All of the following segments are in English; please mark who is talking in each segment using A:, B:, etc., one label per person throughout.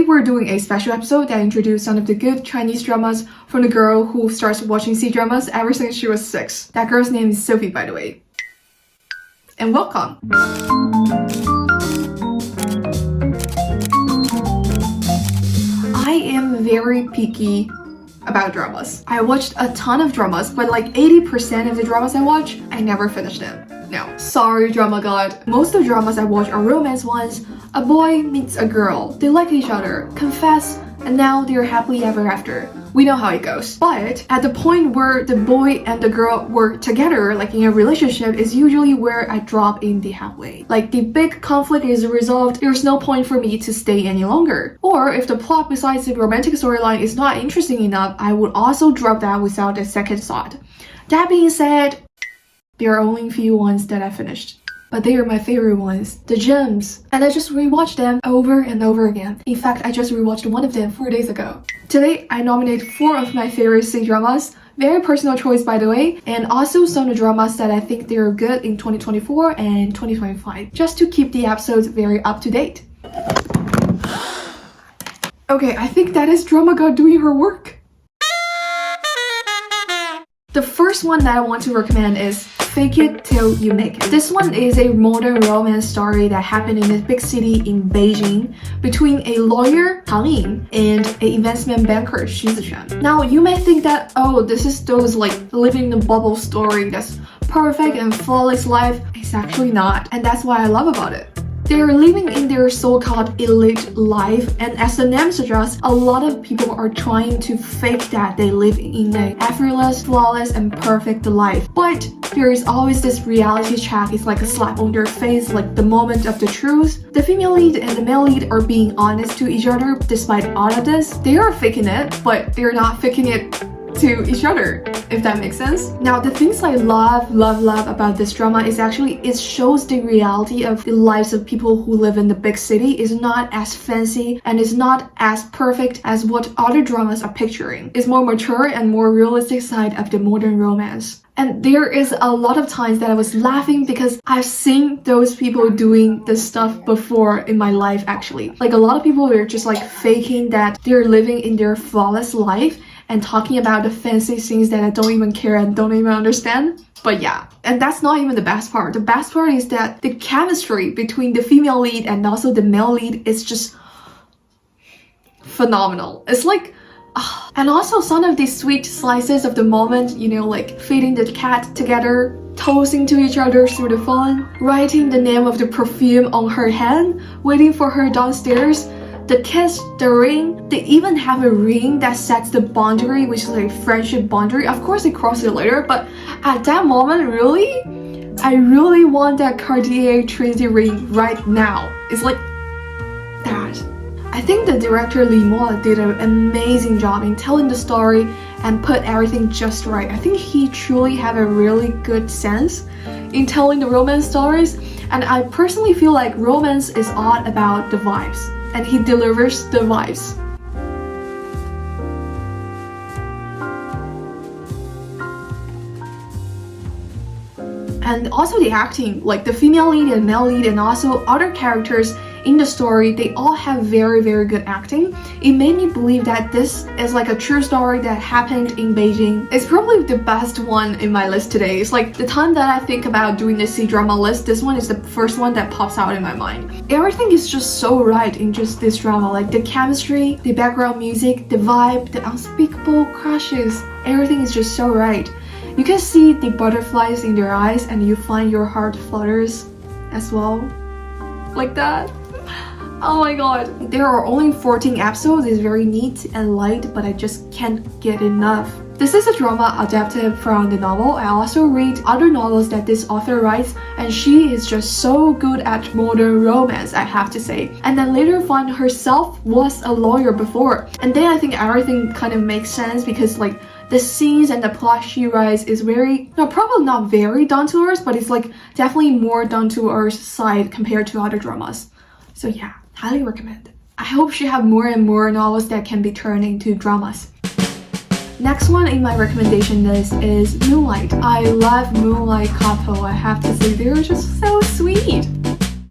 A: we're doing a special episode that introduced some of the good Chinese dramas from the girl who starts watching CDramas ever since she was 6. That girl's name is Sophie, by the way. And welcome! I am very picky about dramas. I watched a ton of dramas, but like 80% of the dramas I watch, I never finish them. No, sorry drama god. Most of the dramas I watch are romance ones. A boy meets a girl, they like each other, confess, and now they're happily ever after. We know how it goes. But at the point where the boy and the girl were together, like in a relationship, is usually where I drop in the halfway. Like the big conflict is resolved, there's no point for me to stay any longer. Or if the plot besides the romantic storyline is not interesting enough, I would also drop that without a second thought. That being said, there are only a few ones that I finished. But they are my favorite ones, the gems. And I just rewatched them over and over again. In fact, I just rewatched one of them 4 days ago. Today, I nominate 4 of my favorite C-dramas. Very personal choice, by the way. And also some of the dramas that I think they're good in 2024 and 2025. Just to keep the episodes very up to date. Okay, I think that is Drama God doing her work. The first one that I want to recommend is Fake It Till You Make It. This one is a modern romance story that happened in a big city in Beijing between a lawyer, Han Ying, and an investment banker, Xu Zishan. Now, you may think that, oh, this is those like living in a bubble story that's perfect and flawless life. It's actually not, and that's what I love about it. They're living in their so-called elite life, and as the name suggests, a lot of people are trying to fake that they live in an effortless, flawless, and perfect life. But there is always this reality check. It's like a slap on their face, like the moment of the truth. The female lead and the male lead are being honest to each other despite all of this. They are faking it, but they're not faking it to each other, if that makes sense. Now, the things I love about this drama is actually it shows the reality of the lives of people who live in the big city is not as fancy and is not as perfect as what other dramas are picturing. It's more mature and more realistic side of the modern romance. And there is a lot of times that I was laughing because I've seen those people doing this stuff before in my life actually. Like a lot of people are just like faking that they're living in their flawless life and talking about the fancy things that I don't even care and don't even understand. But yeah, and that's not even the best part. The best part is that the chemistry between the female lead and also the male lead is just phenomenal. It's like, and also some of these sweet slices of the moment, you know, like feeding the cat together, toasting to each other through the phone, writing the name of the perfume on her hand, waiting for her downstairs, the kiss, the ring. They even have a ring that sets the boundary, which is like a friendship boundary. Of course they cross it later, but at that moment, really? I really want that Cartier Trinity ring right now. It's like that. I think the director Li Mo did an amazing job in telling the story and put everything just right. I think he truly have a really good sense in telling the romance stories, and I personally feel like romance is all about the vibes. And he delivers the vibes. And also the acting, like the female lead and male lead and also other characters in the story, they all have very good acting. It made me believe that this is like a true story that happened in Beijing. It's probably the best one in my list today. It's like the time that I think about doing the C-drama list, this one is the first one that pops out in my mind. Everything is just so right in just this drama, like the chemistry, the background music, the vibe, the unspeakable crushes. Everything is just so right. You can see the butterflies in their eyes and you find your heart flutters as well. Like that. Oh my god. There are only 14 episodes. It's very neat and light, but I just can't get enough. This is a drama adapted from the novel. I also read other novels that this author writes, and she is just so good at modern romance, I have to say. And then later found herself was a lawyer before. And then I think everything kind of makes sense because like the scenes and the plot she writes is very, no, probably not very down to earth, but it's like definitely more down to earth side compared to other dramas. So yeah, highly recommend. I hope she have more and more novels that can be turned into dramas. Next one in my recommendation list is Moonlight. I love Moonlight couple. I have to say they're just so sweet.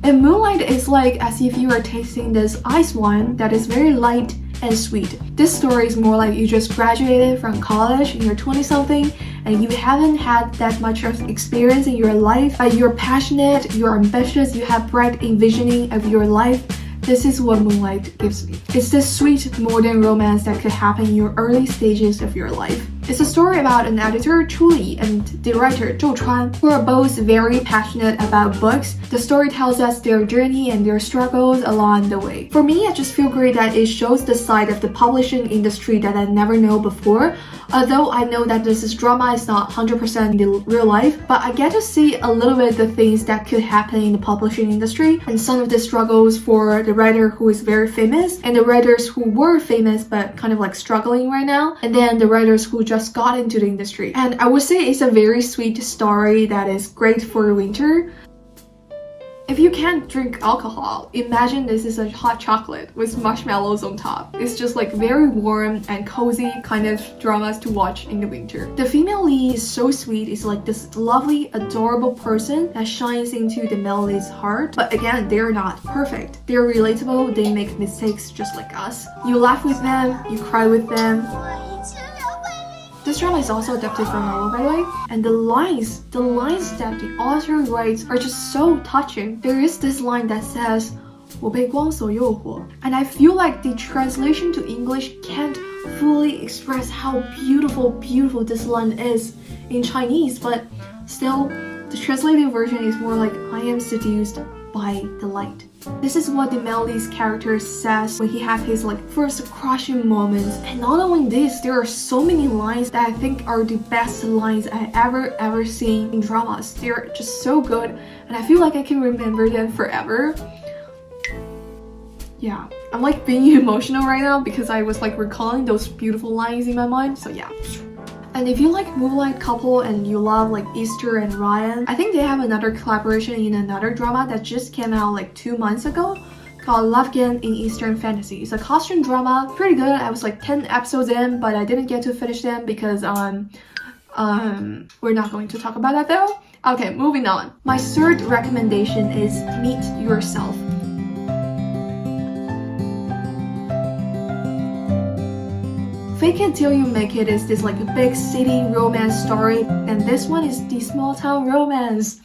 A: And Moonlight is like as if you are tasting this ice wine that is very light and sweet. This story is more like you just graduated from college and you're 20-something and you haven't had that much experience in your life, but you're passionate, you're ambitious, you have bright envisioning of your life. This is what Moonlight gives me. It's this sweet modern romance that could happen in your early stages of your life. It's a story about an editor, Chu Li, and the writer, Zhou Chuan, who are both very passionate about books. The story tells us their journey and their struggles along the way. For me, I just feel great that it shows the side of the publishing industry that I never know before. Although I know that this drama is not 100% in the real life, but I get to see a little bit the things that could happen in the publishing industry and some of the struggles for the writer who is very famous and the writers who were famous but kind of like struggling right now, and then the writers who just got into the industry. And I would say it's a very sweet story that is great for winter. If you can't drink alcohol, imagine this is a hot chocolate with marshmallows on top. It's just like very warm and cozy kind of dramas to watch in the winter. The female lead is so sweet. It's like this lovely, adorable person that shines into the male lead's heart. But again, they're not perfect. They're relatable. They make mistakes just like us. You laugh with them, you cry with them. This drama is also adapted from a novel, by the way, and the lines that the author writes are just so touching. There is this line that says, 我被光所诱惑, and I feel like the translation to English can't fully express how beautiful this line is in Chinese, but still, the translated version is more like, I am seduced by the light. This is what the male lead's character says when he has his like first crushing moments. And not only this, there are so many lines that I think are the best lines I ever seen in dramas. They're just so good and I feel like I can remember them forever. Yeah, I'm like being emotional right now because I was like recalling those beautiful lines in my mind, so yeah. And if you like Moonlight couple and you love like Esther and Ryan, I think they have another collaboration in another drama that just came out like 2 months ago called Love Game in Eastern Fantasy. It's a costume drama, pretty good. I was like 10 episodes in, but I didn't get to finish them because we're not going to talk about that though. Okay, moving on. My third recommendation is Meet Yourself. Fake It Till You Make It is this like a big city romance story, and this one is the small town romance.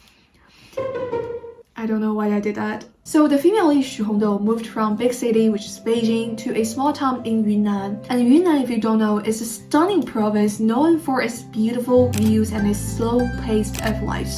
A: I don't know why I did that. So the female lead Xu Hongdou moved from big city, which is Beijing, to a small town in Yunnan. And Yunnan, if you don't know, is a stunning province known for its beautiful views and its slow pace of life.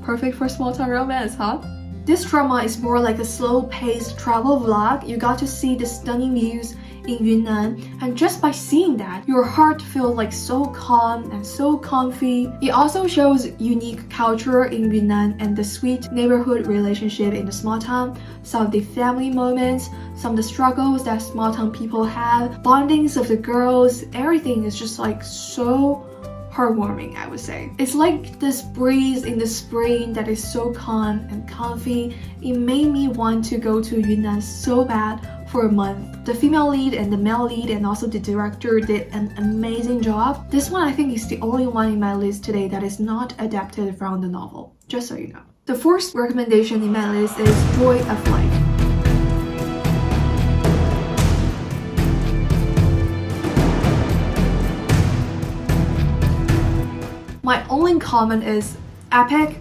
A: Perfect for small town romance, huh? This drama is more like a slow-paced travel vlog. You got to see the stunning views in Yunnan, and just by seeing that, your heart feels like so calm and so comfy. It also shows unique culture in Yunnan and the sweet neighborhood relationship in the small town, some of the family moments, some of the struggles that small town people have, bondings of the girls. Everything is just like so heartwarming, I would say. It's like this breeze in the spring that is so calm and comfy. It made me want to go to Yunnan so bad for a month. The female lead and the male lead and also the director did an amazing job. This one I think is the only one in my list today that is not adapted from the novel, just so you know. The fourth recommendation in my list is Joy of Life. My only comment is epic,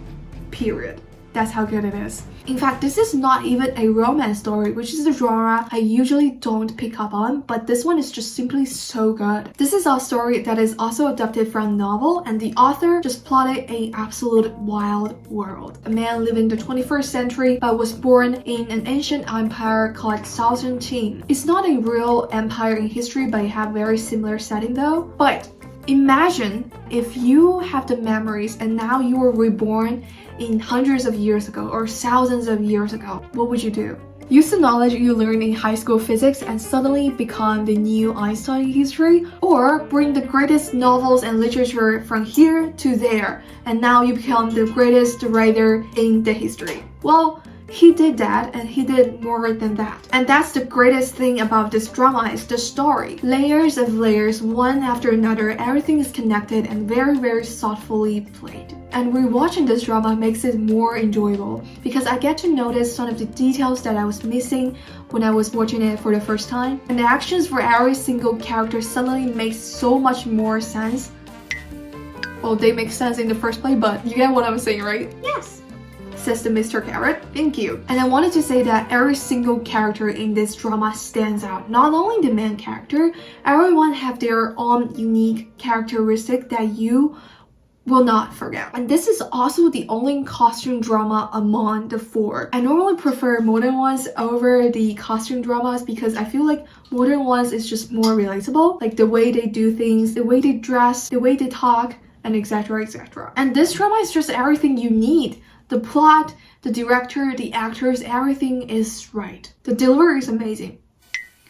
A: period. That's how good it is. In fact, this is not even a romance story, which is a genre I usually don't pick up on, but this one is just simply so good. This is a story that is also adapted from a novel, and the author just plotted an absolute wild world. A man living in the 21st century but was born in an ancient empire called Southern Qin. It's not a real empire in history, but it have very similar setting though. But imagine if you have the memories and now you were reborn in hundreds of years ago or thousands of years ago. What would you do? Use the knowledge you learned in high school physics and suddenly become the new Einstein in history? Or bring the greatest novels and literature from here to there and now you become the greatest writer in the history? Well, he did that and he did more than that. And that's the greatest thing about this drama is the story. Layers of layers, one after another, everything is connected and very, very thoughtfully played. And rewatching this drama makes it more enjoyable because I get to notice some of the details that I was missing when I was watching it for the first time. And the actions for every single character suddenly makes so much more sense. Well, they make sense in the first place, but you get what I'm saying, right? Yes! Says the Mr. Carrot. Thank you. And I wanted to say that every single character in this drama stands out. Not only the main character, everyone have their own unique characteristic that you will not forget. And this is also the only costume drama among the four. I normally prefer modern ones over the costume dramas because I feel like modern ones is just more relatable. Like the way they do things, the way they dress, the way they talk, and etc, etc. And this drama is just everything you need. The plot, the director, the actors, everything is right. The delivery is amazing.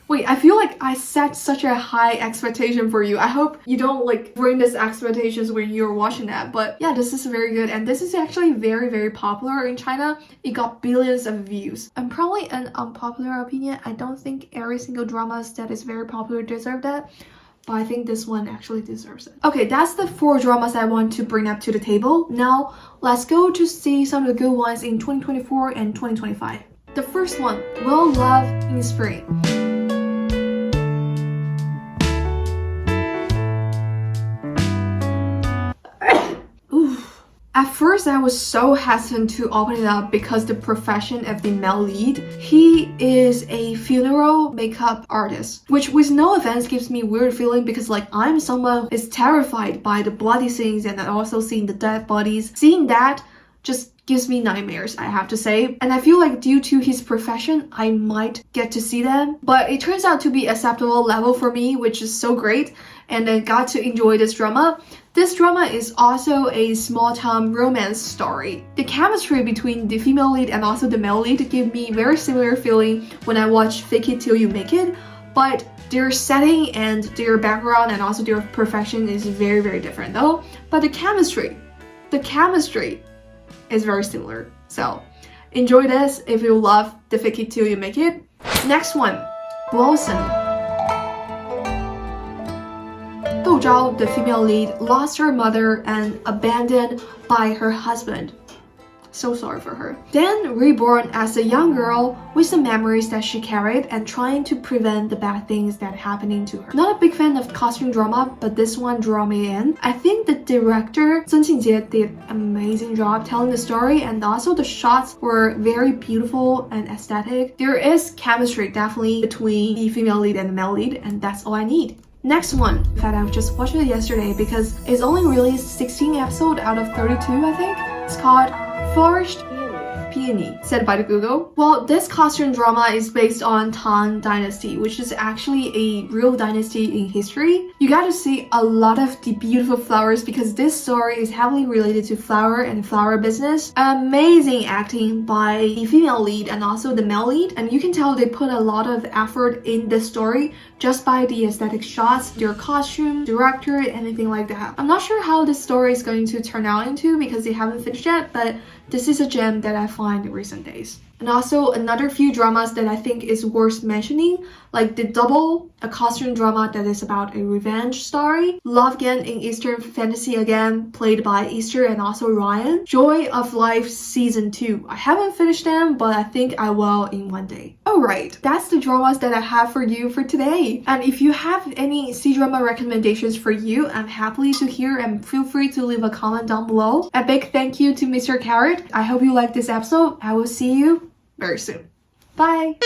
A: Wait, I feel like I set such a high expectation for you. I hope you don't like bring these expectations when you're watching that. But yeah, this is very good. And this is actually very, very popular in China. It got billions of views. And probably an unpopular opinion, I don't think every single drama that is very popular deserve that. But I think this one actually deserves it. Okay, that's the 4 dramas I want to bring up to the table. Now, let's go to see some of the good ones in 2024 and 2025. The first one, Will Love in Spring. At first, I was so hesitant to open it up because the profession of the male lead, he is a funeral makeup artist, which with no offense gives me a weird feeling because like I'm someone who is terrified by the bloody scenes and also seeing the dead bodies. Seeing that just gives me nightmares, I have to say. And I feel like due to his profession, I might get to see them. But it turns out to be acceptable level for me, which is so great. And I got to enjoy this drama. This drama is also a small-town romance story. The chemistry between the female lead and also the male lead give me very similar feeling when I watch Fake It Till You Make It, but their setting and their background and also their profession is very, very different though. But the chemistry is very similar. So enjoy this if you love the Fake It Till You Make It. Next one, Blossom. Dou Zhao, the female lead, lost her mother and abandoned by her husband. So sorry for her. Then reborn as a young girl with the memories that she carried and trying to prevent the bad things that happening to her. Not a big fan of costume drama, but this one drew me in. I think the director Sun Qingjie did an amazing job telling the story, and also the shots were very beautiful and aesthetic. There is chemistry definitely between the female lead and the male lead, and that's all I need. Next one, in fact, I just watched it yesterday because it's only released 16 episodes out of 32, I think. It's called Flourished Peony, said by the Google. Well, this costume drama is based on Tang Dynasty, which is actually a real dynasty in history. You got to see a lot of the beautiful flowers because this story is heavily related to flower and flower business. Amazing acting by the female lead and also the male lead, and you can tell they put a lot of effort in this story just by the aesthetic shots, their costume, director, anything like that. I'm not sure how this story is going to turn out into because they haven't finished yet, but this is a gem that I find in recent days. And also another few dramas that I think is worth mentioning, like The Double, a costume drama that is about a revenge story. Love Again in Eastern Fantasy Again, played by Esther and also Ryan. Joy of Life Season 2. I haven't finished them, but I think I will in one day. Alright, that's the dramas that I have for you for today. And if you have any C-drama recommendations for you, I'm happy to hear and feel free to leave a comment down below. A big thank you to Mr. Carrot. I hope you liked this episode. I will see you very soon. Bye!